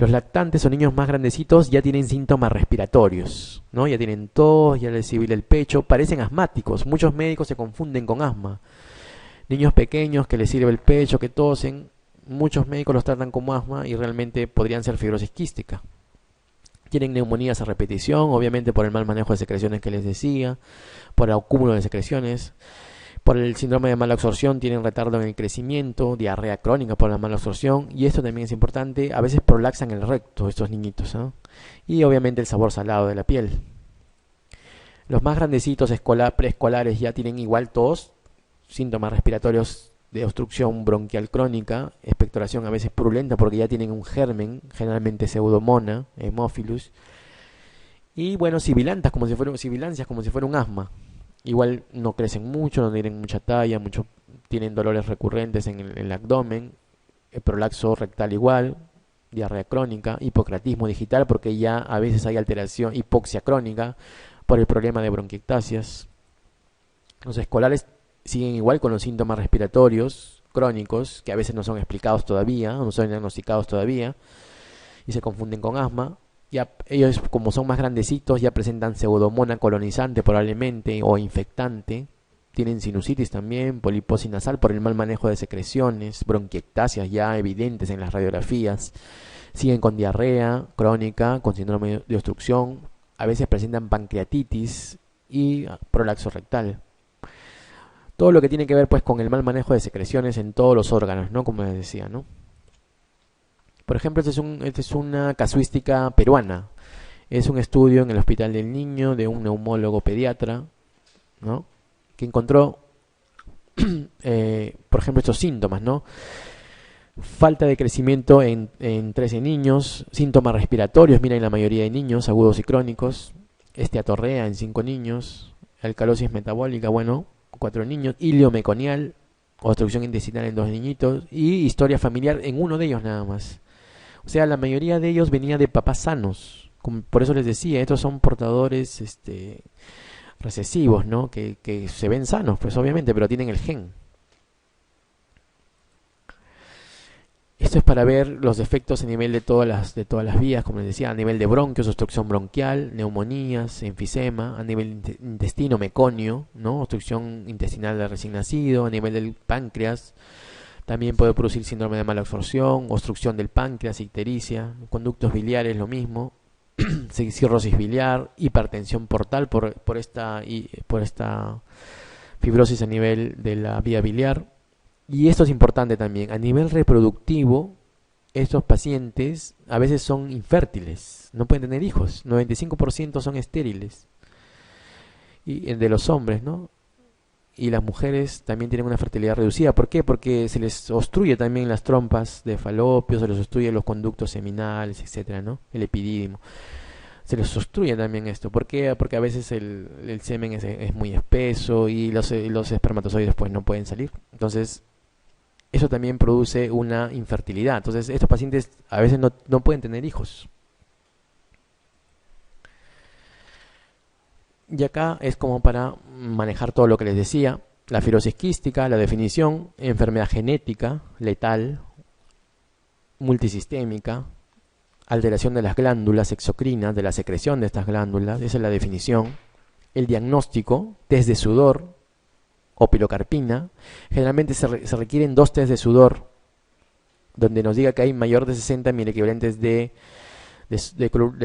Los lactantes o niños más grandecitos ya tienen síntomas respiratorios, ¿no? Ya tienen tos, ya les sibila el pecho, parecen asmáticos. Muchos médicos se confunden con asma. Niños pequeños que les sirve el pecho, que tosen, muchos médicos los tratan como asma y realmente podrían ser fibrosis quística. Tienen neumonías a repetición, obviamente por el mal manejo de secreciones que les decía, por el acúmulo de secreciones, por el síndrome de mala absorción tienen retardo en el crecimiento, diarrea crónica por la mala absorción, y esto también es importante, a veces prolaxan el recto estos niñitos, ¿no? Y obviamente el sabor salado de la piel. Los más grandecitos preescolares ya tienen igual tos, síntomas respiratorios de obstrucción bronquial crónica, expectoración a veces purulenta porque ya tienen un germen, generalmente Pseudomonas, Haemophilus, y bueno, sibilancias como si fuera un asma. Igual no crecen mucho, no tienen mucha talla, tienen dolores recurrentes en el abdomen, el prolaxo rectal igual, diarrea crónica, hipocratismo digital porque ya a veces hay alteración, hipoxia crónica por el problema de bronquiectasias. Los escolares siguen igual con los síntomas respiratorios crónicos que a veces no son explicados todavía, no son diagnosticados todavía y se confunden con asma. Ya ellos, como son más grandecitos, ya presentan pseudomonas colonizante probablemente o infectante. Tienen sinusitis también, poliposis nasal por el mal manejo de secreciones, bronquiectasias ya evidentes en las radiografías. Siguen con diarrea crónica, con síndrome de obstrucción. A veces presentan pancreatitis y prolaxo rectal. Todo lo que tiene que ver pues con el mal manejo de secreciones en todos los órganos, ¿no? Como les decía, ¿no? Por ejemplo, esta es una casuística peruana. Es un estudio en el Hospital del Niño de un neumólogo pediatra, ¿no? Que encontró, por ejemplo, estos síntomas, ¿no? Falta de crecimiento en 13 niños, síntomas respiratorios, mira, en la mayoría de niños, agudos y crónicos, esteatorrea en 5 niños, alcalosis metabólica, bueno, 4 niños, ilio meconial, obstrucción intestinal en 2 niñitos y historia familiar en uno de ellos nada más. O sea, la mayoría de ellos venía de papás sanos. Por eso les decía, estos son portadores recesivos, ¿no? Que se ven sanos, pues obviamente, pero tienen el gen. Esto es para ver los defectos a nivel de todas las vías, como les decía, a nivel de bronquios, obstrucción bronquial, neumonías, enfisema, a nivel intestino, meconio, ¿no? Obstrucción intestinal del recién nacido, a nivel del páncreas. También puede producir síndrome de mala absorción, obstrucción del páncreas, ictericia, conductos biliares, lo mismo, cirrosis biliar, hipertensión portal por esta fibrosis a nivel de la vía biliar. Y esto es importante también, a nivel reproductivo, estos pacientes a veces son infértiles, no pueden tener hijos, 95% son estériles, y de los hombres, ¿no? Y las mujeres también tienen una fertilidad reducida. ¿Por qué? Porque se les obstruye también las trompas de falopio, se les obstruye los conductos seminales, etcétera, ¿no? El epidídimo. Se les obstruye también esto. ¿Por qué? Porque a veces el semen es muy espeso y los espermatozoides pues no pueden salir. Entonces, eso también produce una infertilidad. Entonces, estos pacientes a veces no pueden tener hijos. Y acá es como para manejar todo lo que les decía. La fibrosis quística, la definición, enfermedad genética, letal, multisistémica, alteración de las glándulas exocrinas, de la secreción de estas glándulas, esa es la definición. El diagnóstico, test de sudor o pilocarpina. Generalmente se requieren 2 test de sudor, donde nos diga que hay mayor de 60 miliequivalentes de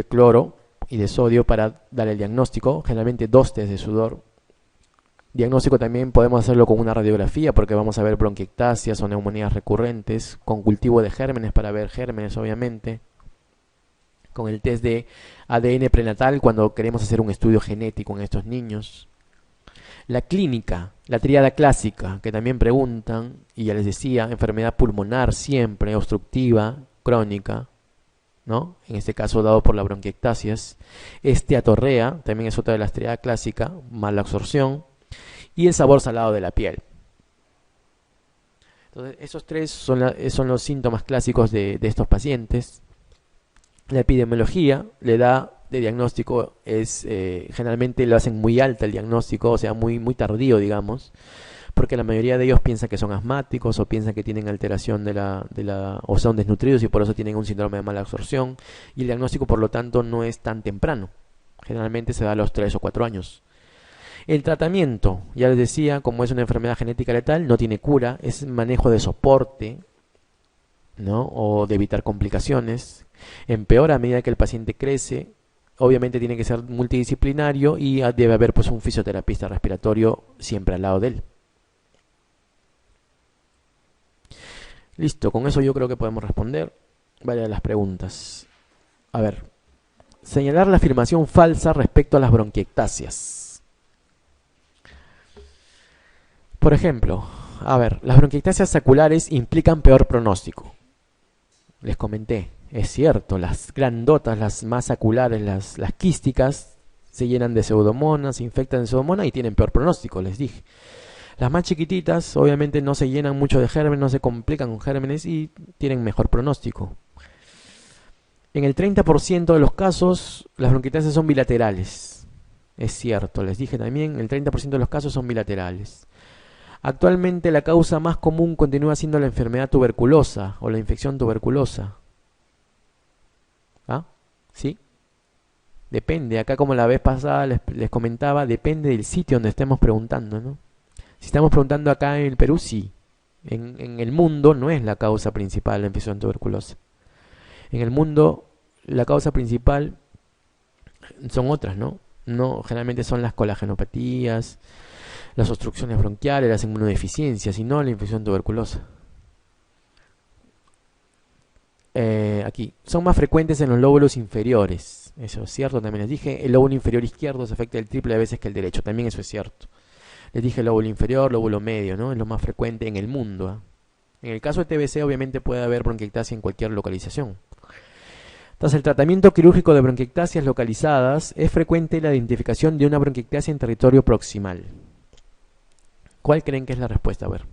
cloro y de sodio para dar el diagnóstico, generalmente 2 test de sudor. Diagnóstico también podemos hacerlo con una radiografía porque vamos a ver bronquiectasias o neumonías recurrentes, con cultivo de gérmenes para ver gérmenes obviamente, con el test de ADN prenatal cuando queremos hacer un estudio genético en estos niños. La clínica, la tríada clásica que también preguntan, y ya les decía, enfermedad pulmonar siempre, obstructiva, crónica, ¿no? En este caso dado por la bronquiectasias, esteatorrea, también es otra de las triadas clásicas, mala absorción, y el sabor salado de la piel. Entonces, esos 3 son los síntomas clásicos de estos pacientes. La epidemiología le da de diagnóstico, generalmente lo hacen muy alta el diagnóstico, o sea, muy tardío, digamos, porque la mayoría de ellos piensa que son asmáticos o piensan que tienen alteración o son desnutridos y por eso tienen un síndrome de mala absorción, y el diagnóstico por lo tanto no es tan temprano, generalmente se da a los 3 o 4 años. El tratamiento, ya les decía, como es una enfermedad genética letal, no tiene cura, es manejo de soporte, ¿no? O de evitar complicaciones. Empeora a medida que el paciente crece. Obviamente tiene que ser multidisciplinario y debe haber pues un fisioterapista respiratorio siempre al lado de él. Listo, con eso yo creo que podemos responder varias de las preguntas. A ver, señalar la afirmación falsa respecto a las bronquiectasias. Por ejemplo, a ver, las bronquiectasias saculares implican peor pronóstico. Les comenté, es cierto, las grandotas, las más saculares, las quísticas, se llenan de pseudomonas, se infectan de pseudomonas y tienen peor pronóstico, les dije. Las más chiquititas, obviamente, no se llenan mucho de gérmenes, no se complican con gérmenes y tienen mejor pronóstico. En el 30% de los casos, las bronquiectasias son bilaterales. Es cierto, les dije también, el 30% de los casos son bilaterales. Actualmente la causa más común continúa siendo la enfermedad tuberculosa o la infección tuberculosa. ¿Ah? ¿Sí? Depende, acá como la vez pasada les comentaba, depende del sitio donde estemos preguntando, ¿no? Si estamos preguntando acá en el Perú, sí. En el mundo no es la causa principal la infección tuberculosa. En el mundo la causa principal son otras, ¿no? No, generalmente son las colagenopatías, las obstrucciones bronquiales, las inmunodeficiencias y no la infección tuberculosa. Aquí, son más frecuentes en los lóbulos inferiores. Eso es cierto, también les dije. El lóbulo inferior izquierdo se afecta el triple de veces que el derecho, también eso es cierto. Les dije lóbulo inferior, lóbulo medio, ¿no? Es lo más frecuente en el mundo, ¿eh? En el caso de TBC obviamente puede haber bronquiectasia en cualquier localización. Tras el tratamiento quirúrgico de bronquiectasias localizadas, es frecuente la identificación de una bronquiectasia en territorio proximal. ¿Cuál creen que es la respuesta? A ver.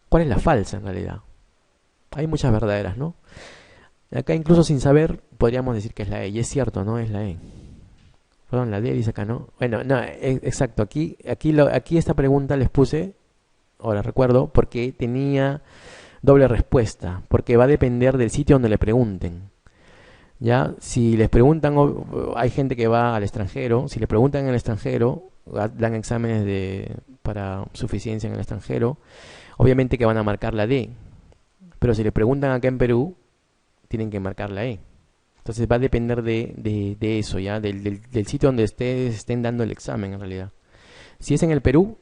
¿Cuál es la falsa en realidad? Hay muchas verdaderas, ¿no? Acá incluso sin saber podríamos decir que es la E. Y es cierto, ¿no? Es la E. Perdón, la D dice acá, ¿no? Bueno, no, exacto. Aquí esta pregunta les puse, ahora recuerdo, porque tenía doble respuesta. Porque va a depender del sitio donde le pregunten. ¿Ya? Si les preguntan, hay gente que va al extranjero. Si le preguntan en el extranjero, dan exámenes para suficiencia en el extranjero, obviamente que van a marcar la D. Pero si le preguntan acá en Perú, tienen que marcar la E. Entonces va a depender de eso, ¿ya? Del sitio donde estén dando el examen, en realidad. Si es en el Perú,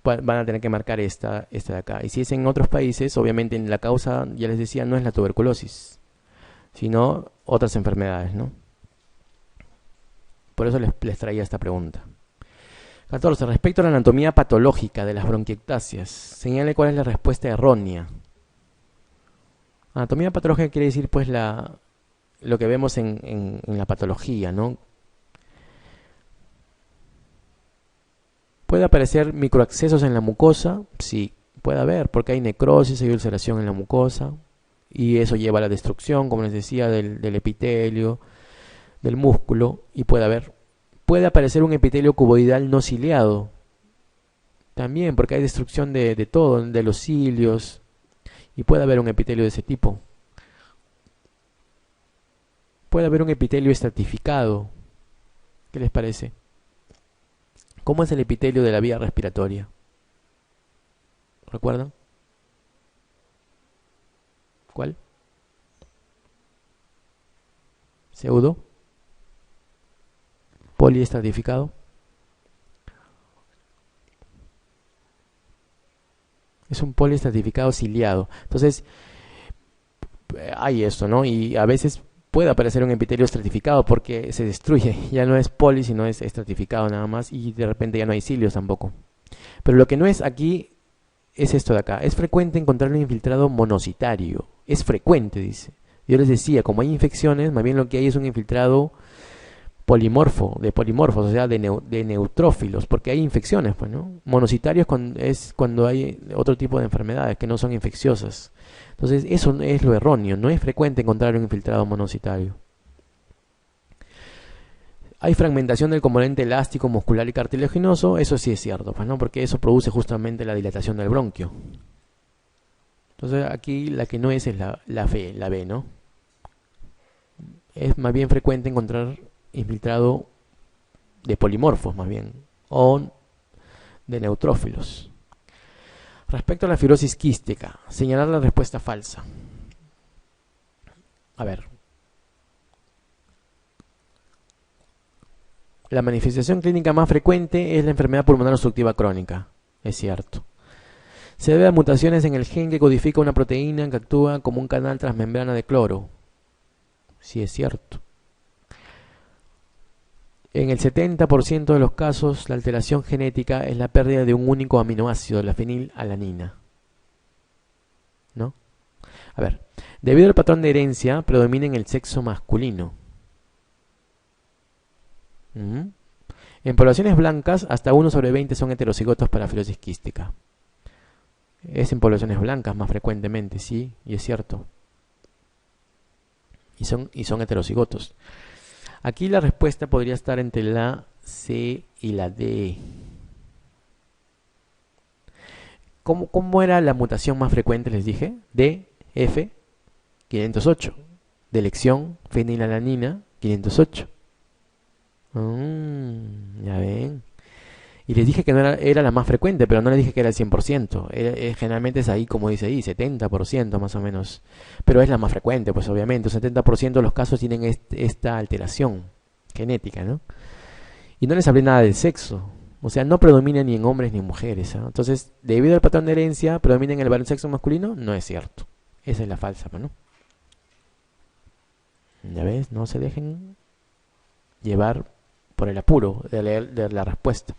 van a tener que marcar esta de acá. Y si es en otros países, obviamente la causa, ya les decía, no es la tuberculosis, sino otras enfermedades, ¿no? Por eso les traía esta pregunta. 14. Respecto a la anatomía patológica de las bronquiectasias, señale cuál es la respuesta errónea. Anatomía patológica quiere decir pues lo que vemos en la patología, ¿no? ¿Puede aparecer microabscesos en la mucosa? Sí, puede haber, porque hay necrosis, hay ulceración en la mucosa, y eso lleva a la destrucción, como les decía, del epitelio, del músculo, y puede haber. Puede aparecer un epitelio cuboidal no ciliado, también, porque hay destrucción de todo, de los cilios, y puede haber un epitelio de ese tipo. Puede haber un epitelio estratificado. ¿Qué les parece? ¿Cómo es el epitelio de la vía respiratoria? ¿Recuerdan? ¿Cuál? Pseudo. Poliestratificado. Es un poliestratificado ciliado. Entonces, hay eso, ¿no? Y a veces puede aparecer un epitelio estratificado porque se destruye. Ya no es poli, sino es estratificado nada más. Y de repente ya no hay cilios tampoco. Pero lo que no es aquí es esto de acá. Es frecuente encontrar un infiltrado monocitario. Es frecuente, dice. Yo les decía, como hay infecciones, más bien lo que hay es un infiltrado de polimorfos, o sea, de neutrófilos, porque hay infecciones, pues, ¿no? Monocitarios es cuando hay otro tipo de enfermedades que no son infecciosas. Entonces, eso es lo erróneo, no es frecuente encontrar un infiltrado monocitario. Hay fragmentación del componente elástico, muscular y cartilaginoso, eso sí es cierto, pues, ¿no? Porque eso produce justamente la dilatación del bronquio. Entonces aquí la que no es la B, ¿no? Es más bien frecuente encontrar infiltrado de polimorfos, más bien, o de neutrófilos. Respecto a la fibrosis quística, señalar la respuesta falsa. A ver. La manifestación clínica más frecuente es la enfermedad pulmonar obstructiva crónica. Es cierto. Se debe a mutaciones en el gen que codifica una proteína que actúa como un canal transmembrana de cloro. Sí, es cierto. En el 70% de los casos, la alteración genética es la pérdida de un único aminoácido, la fenilalanina. ¿No? A ver, debido al patrón de herencia, predomina en el sexo masculino. En poblaciones blancas, hasta 1 sobre 20 son heterocigotos para fibrosis quística. Es en poblaciones blancas más frecuentemente, sí, y es cierto. Y son heterocigotos. Aquí la respuesta podría estar entre la C y la D. ¿Cómo era la mutación más frecuente, les dije? DF 508. De elección fenilalanina 508. Ya ven. Y les dije que no era la más frecuente, pero no les dije que era el 100%. Generalmente es ahí, como dice ahí, 70% más o menos. Pero es la más frecuente, pues obviamente. Un 70% de los casos tienen esta alteración genética, ¿no? Y no les hablé nada del sexo. O sea, no predomina ni en hombres ni en mujeres, ¿eh? Entonces, debido al patrón de herencia, ¿predomina en el sexo masculino? No es cierto. Esa es la falsa, ¿no? Ya ves, no se dejen llevar por el apuro de leer la respuesta.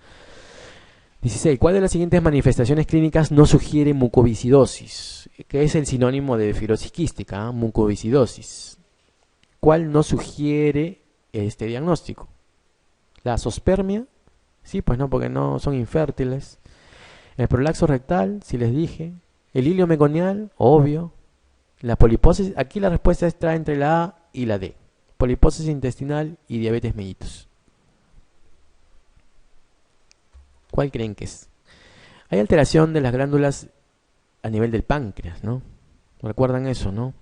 16. ¿Cuál de las siguientes manifestaciones clínicas no sugiere mucoviscidosis? Que es el sinónimo de fibrosis quística, mucoviscidosis. ¿Cuál no sugiere este diagnóstico? La zoospermia, sí, pues no, porque no son infértiles. El prolaxo rectal, si les dije. El hilio meconial, obvio. La poliposis, aquí la respuesta está entre la A y la D. Poliposis intestinal y diabetes mellitus. ¿Cuál creen que es? Hay alteración de las glándulas a nivel del páncreas, ¿no? ¿Recuerdan eso, no?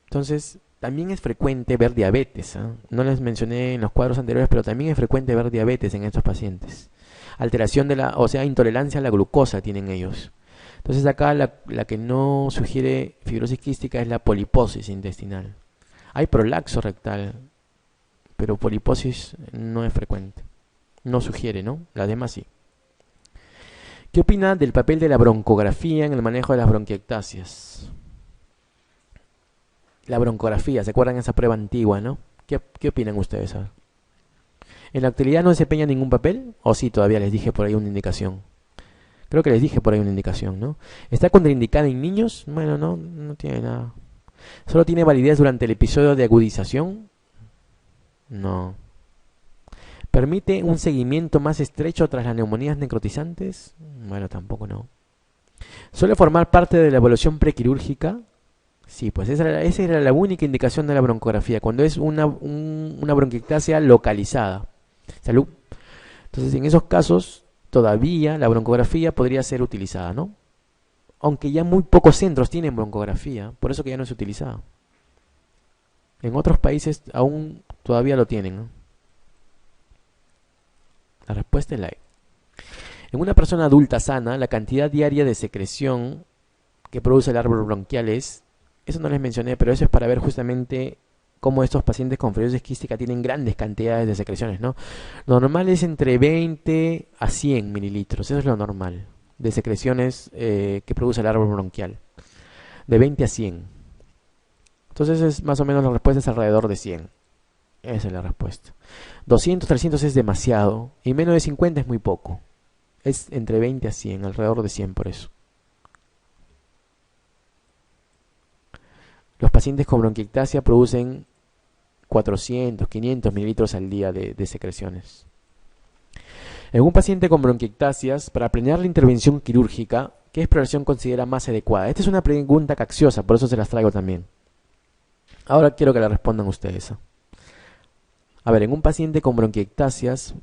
Entonces, también es frecuente ver diabetes, ¿eh? No les mencioné en los cuadros anteriores, pero también es frecuente ver diabetes en estos pacientes. Alteración o sea, intolerancia a la glucosa tienen ellos. Entonces acá la que no sugiere fibrosis quística es la poliposis intestinal. Hay prolaxo rectal, pero poliposis no es frecuente. No sugiere, ¿no? Las demás sí. ¿Qué opina del papel de la broncografía en el manejo de las bronquiectasias? La broncografía, ¿se acuerdan esa prueba antigua, no? ¿Qué opinan ustedes? ¿En la actualidad no desempeña ningún papel? ¿O sí, todavía les dije por ahí una indicación? Creo que les dije por ahí una indicación, ¿no? ¿Está contraindicada en niños? Bueno, no tiene nada. ¿Solo tiene validez durante el episodio de agudización? No. ¿Permite un seguimiento más estrecho tras las neumonías necrotizantes? Bueno, tampoco no. ¿Suele formar parte de la evaluación prequirúrgica? Sí, pues esa era la única indicación de la broncografía, cuando es una bronquiectasia localizada. Salud. Entonces, en esos casos, todavía la broncografía podría ser utilizada, ¿no? Aunque ya muy pocos centros tienen broncografía, por eso que ya no es utilizada. En otros países aún todavía lo tienen, ¿no? La respuesta es la E. En una persona adulta sana, la cantidad diaria de secreción que produce el árbol bronquial es... Eso no les mencioné, pero eso es para ver justamente cómo estos pacientes con fibrosis quística tienen grandes cantidades de secreciones, ¿no? Lo normal es entre 20 a 100 mililitros, eso es lo normal, de secreciones que produce el árbol bronquial. De 20 a 100. Entonces es más o menos la respuesta es alrededor de 100. Esa es la respuesta. 200, 300 es demasiado y menos de 50 es muy poco. Es entre 20 a 100, alrededor de 100 por eso. Los pacientes con bronquiectasia producen 400, 500 mililitros al día de secreciones. En un paciente con bronquiectasias, para planear la intervención quirúrgica, ¿qué exploración considera más adecuada? Esta es una pregunta capciosa, por eso se las traigo también. Ahora quiero que la respondan ustedes. A ver, en un paciente con bronquiectasias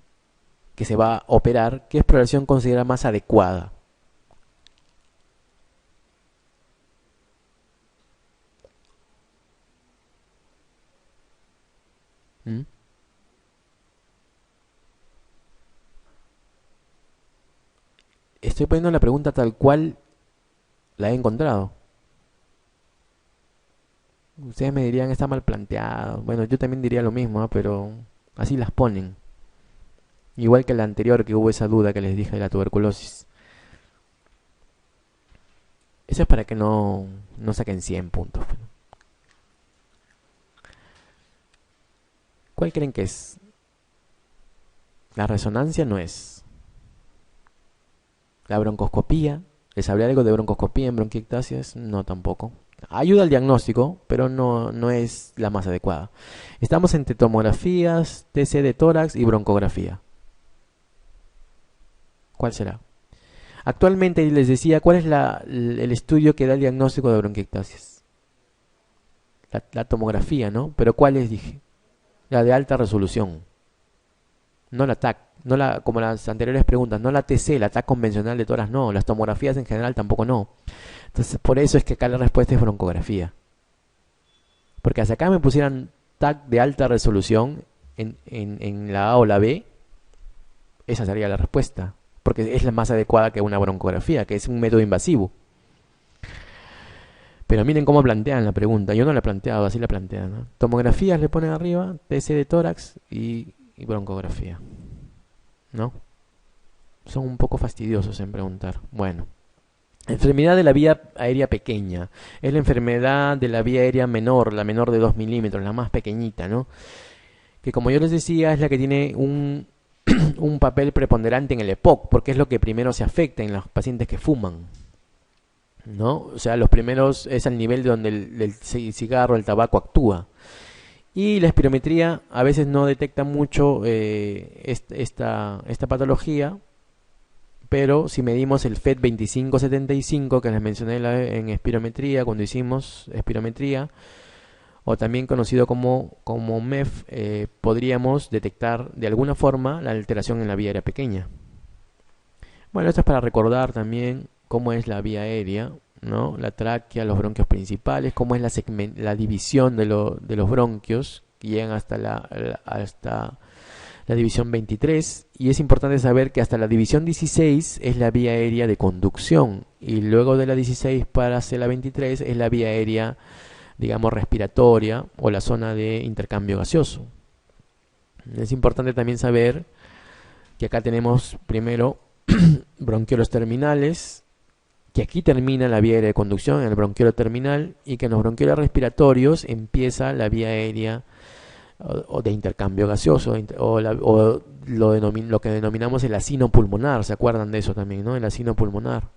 que se va a operar, ¿qué exploración considera más adecuada? ¿Mm? Estoy poniendo la pregunta tal cual la he encontrado. Ustedes me dirían está mal planteado. Bueno, yo también diría lo mismo, ¿ah? Pero así las ponen. Igual que la anterior que hubo esa duda que les dije de la tuberculosis. Eso es para que no saquen 100 puntos. ¿Cuál creen que es? La resonancia no es. La broncoscopía. ¿Les hablé algo de broncoscopía en bronquiectasias? No, tampoco. Ayuda al diagnóstico, pero no es la más adecuada. Estamos entre tomografías, TC de tórax y broncografía. ¿Cuál será? Actualmente les decía, ¿cuál es el estudio que da el diagnóstico de bronquiectasias? La tomografía, ¿no? Pero ¿cuál les dije? La de alta resolución. No la TAC, no la, como las anteriores preguntas, no la TC, la TAC convencional de tórax no, las tomografías en general tampoco no. Entonces, por eso es que acá la respuesta es broncografía. Porque hasta acá me pusieran TAC de alta resolución en la A o la B, esa sería la respuesta. Porque es la más adecuada que una broncografía, que es un método invasivo. Pero miren cómo plantean la pregunta. Yo no la he planteado, así la plantean, ¿no? Tomografías le ponen arriba, TC de tórax y broncografía. ¿No? Son un poco fastidiosos en preguntar. Bueno. Enfermedad de la vía aérea pequeña. Es la enfermedad de la vía aérea menor, la menor de 2 milímetros, la más pequeñita, ¿no? Que como yo les decía, es la que tiene un papel preponderante en el EPOC, porque es lo que primero se afecta en los pacientes que fuman, ¿no? O sea, los primeros es al nivel de donde el cigarro, el tabaco actúa. Y la espirometría a veces no detecta mucho esta patología, pero si medimos el FET 2575 que les mencioné en espirometría, cuando hicimos espirometría, o también conocido como MEF, podríamos detectar de alguna forma la alteración en la vía aérea pequeña. Bueno, esto es para recordar también cómo es la vía aérea, ¿no? La tráquea, los bronquios principales, cómo es la división de los bronquios, que llegan hasta la división 23, y es importante saber que hasta la división 16 es la vía aérea de conducción, y luego de la 16 para hacia la 23 es la vía aérea, digamos, respiratoria o la zona de intercambio gaseoso. Es importante también saber que acá tenemos primero bronquiolos terminales, que aquí termina la vía aérea de conducción en el bronquiolo terminal, y que en los bronquiolos respiratorios empieza la vía aérea o de intercambio gaseoso, o lo que denominamos el acino pulmonar. ¿Se acuerdan de eso también, no? El acino pulmonar,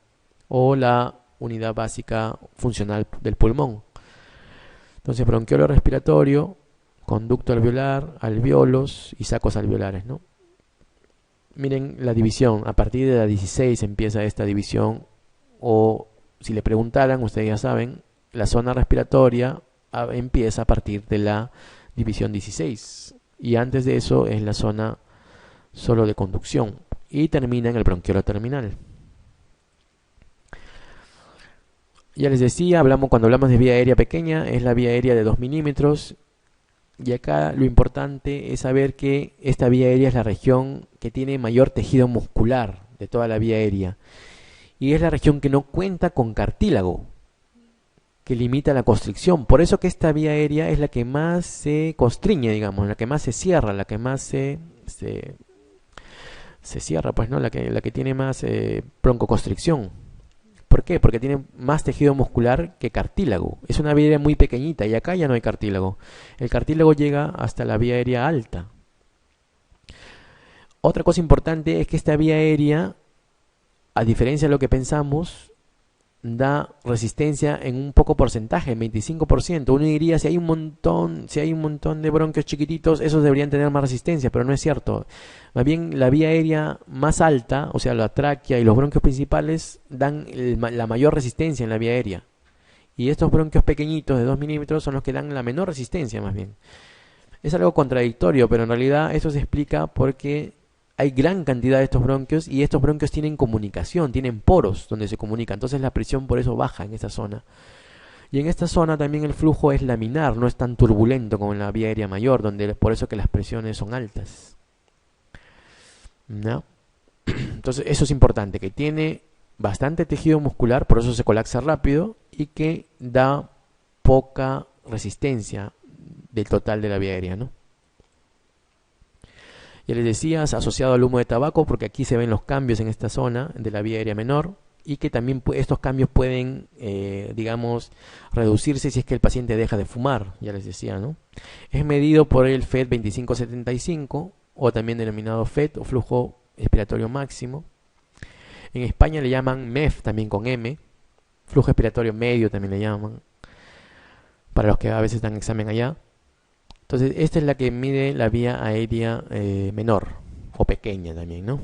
o la unidad básica funcional del pulmón. Entonces, bronquiolo respiratorio, conducto alveolar, alveolos y sacos alveolares, ¿no? Miren la división, a partir de la 16 empieza esta división, o si le preguntaran, ustedes ya saben, la zona respiratoria empieza a partir de la división 16, y antes de eso es la zona solo de conducción, y termina en el bronquiolo terminal. Ya les decía, cuando hablamos de vía aérea pequeña, es la vía aérea de 2 milímetros, y acá lo importante es saber que esta vía aérea es la región que tiene mayor tejido muscular de toda la vía aérea, y es la región que no cuenta con cartílago, que limita la constricción. Por eso que esta vía aérea es la que más se constriñe, digamos, la que más se cierra, la que más se cierra, pues, ¿no? La que tiene más broncoconstricción. ¿Por qué? Porque tiene más tejido muscular que cartílago. Es una vía aérea muy pequeñita, y acá ya no hay cartílago. El cartílago llega hasta la vía aérea alta. Otra cosa importante es que esta vía aérea, a diferencia de lo que pensamos, da resistencia en un poco porcentaje, en 25%. Uno diría, si hay un montón de bronquios chiquititos, esos deberían tener más resistencia, pero no es cierto. Más bien, la vía aérea más alta, o sea, la tráquea y los bronquios principales, dan la mayor resistencia en la vía aérea. Y estos bronquios pequeñitos de 2 milímetros son los que dan la menor resistencia, más bien. Es algo contradictorio, pero en realidad eso se explica porque hay gran cantidad de estos bronquios y estos bronquios tienen comunicación, tienen poros donde se comunican, entonces la presión por eso baja en esta zona. Y en esta zona también el flujo es laminar, no es tan turbulento como en la vía aérea mayor, donde por eso que las presiones son altas, ¿no? Entonces eso es importante, que tiene bastante tejido muscular, por eso se colapsa rápido y que da poca resistencia del total de la vía aérea, ¿no? Ya les decía, asociado al humo de tabaco, porque aquí se ven los cambios en esta zona de la vía aérea menor y que también estos cambios pueden, digamos, reducirse si es que el paciente deja de fumar, ya les decía, ¿no? Es medido por el FET 2575 o también denominado FET o flujo expiratorio máximo. En España le llaman MEF también con M, flujo expiratorio medio también le llaman, para los que a veces dan examen allá. Entonces esta es la que mide la vía aérea menor o pequeña también, ¿no?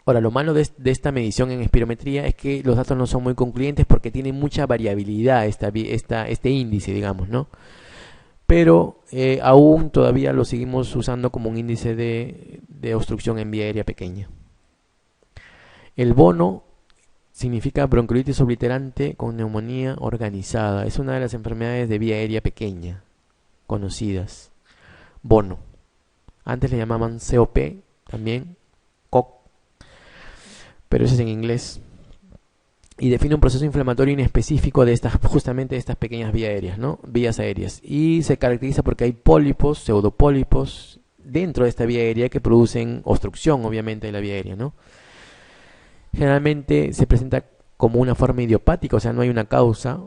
Ahora, lo malo de esta medición en espirometría es que los datos no son muy concluyentes porque tiene mucha variabilidad este índice, digamos, ¿no? Pero aún todavía lo seguimos usando como un índice de obstrucción en vía aérea pequeña. El bono significa bronquiolitis obliterante con neumonía organizada. Es una de las enfermedades de vía aérea pequeña conocidas. Bono. Antes le llamaban COP también, COC, pero eso es en inglés. Y define un proceso inflamatorio inespecífico de justamente de estas pequeñas vías aéreas, ¿no? Vías aéreas. Y se caracteriza porque hay pólipos, pseudopólipos, dentro de esta vía aérea que producen obstrucción, obviamente, de la vía aérea, ¿no? Generalmente se presenta como una forma idiopática, o sea, no hay una causa.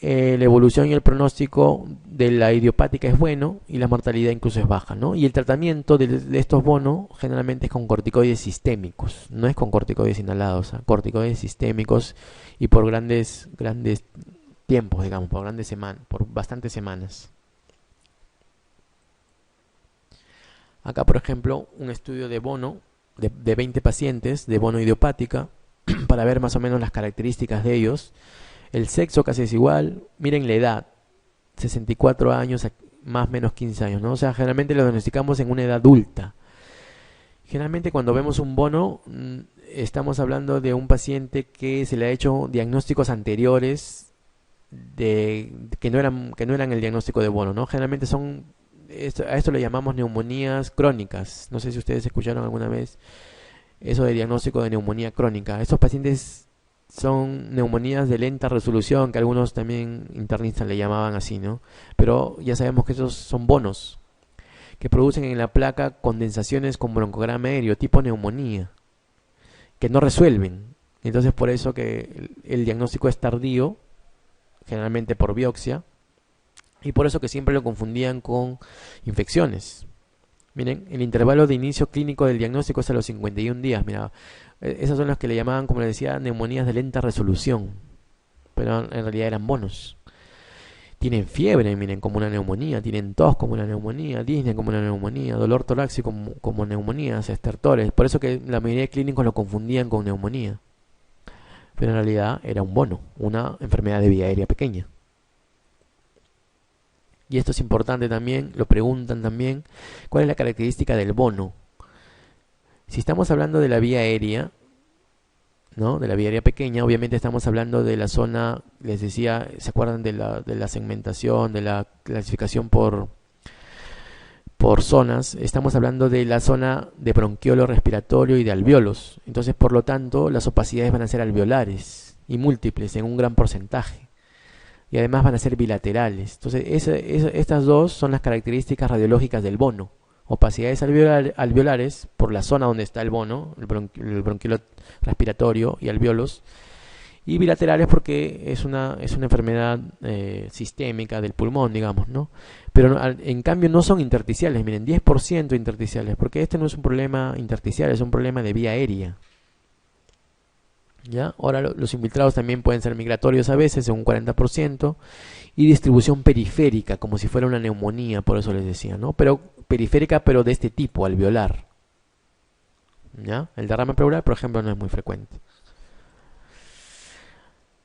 La evolución y el pronóstico de la idiopática es bueno y la mortalidad incluso es baja, ¿no? Y el tratamiento de estos bonos generalmente es con corticoides sistémicos, no es con corticoides inhalados, corticoides sistémicos y por grandes tiempos, digamos, por bastantes semanas. Acá, por ejemplo, un estudio de bono de 20 pacientes de bono idiopática para ver más o menos las características de ellos. El sexo casi es igual. Miren la edad, 64 años, más o menos 15 años, ¿no? O sea, generalmente lo diagnosticamos en una edad adulta. Generalmente cuando vemos un bono, estamos hablando de un paciente que se le ha hecho diagnósticos anteriores que no eran el diagnóstico de bono, ¿no? Generalmente a esto le llamamos neumonías crónicas. No sé si ustedes escucharon alguna vez eso de diagnóstico de neumonía crónica. Estos pacientes son neumonías de lenta resolución, que algunos también internistas le llamaban así, ¿no? Pero ya sabemos que esos son bonos que producen en la placa condensaciones con broncograma aéreo, tipo neumonía, que no resuelven. Entonces por eso que el diagnóstico es tardío, generalmente por biopsia, y por eso que siempre lo confundían con infecciones. Miren, el intervalo de inicio clínico del diagnóstico es a los 51 días. Mira, esas son las que le llamaban, como les decía, neumonías de lenta resolución, pero en realidad eran bonos. Tienen fiebre, miren, como una neumonía, tienen tos como una neumonía, disnea como una neumonía, dolor torácico como neumonías, estertores. Por eso que la mayoría de clínicos lo confundían con neumonía, pero en realidad era un bono, una enfermedad de vía aérea pequeña. Y esto es importante también, lo preguntan también, ¿cuál es la característica del bono? Si estamos hablando de la vía aérea, ¿no? De la vía aérea pequeña, obviamente estamos hablando de la zona, les decía, ¿se acuerdan de la segmentación, de la clasificación por zonas? Estamos hablando de la zona de bronquiolo respiratorio y de alvéolos. Entonces, por lo tanto, las opacidades van a ser alveolares y múltiples en un gran porcentaje. Y además van a ser bilaterales. Entonces, estas dos son las características radiológicas del bono. Opacidades alveolares por la zona donde está el bono, el bronquiolo respiratorio y alvéolos, y bilaterales porque es una enfermedad sistémica del pulmón, digamos, ¿no? Pero en cambio no son intersticiales, miren, 10% intersticiales, porque este no es un problema intersticial, es un problema de vía aérea. ¿Ya? Ahora los infiltrados también pueden ser migratorios a veces, en un 40%, y distribución periférica, como si fuera una neumonía, por eso les decía, ¿no? Pero periférica, pero de este tipo, alveolar. ¿Ya? El derrame pleural, por ejemplo, no es muy frecuente.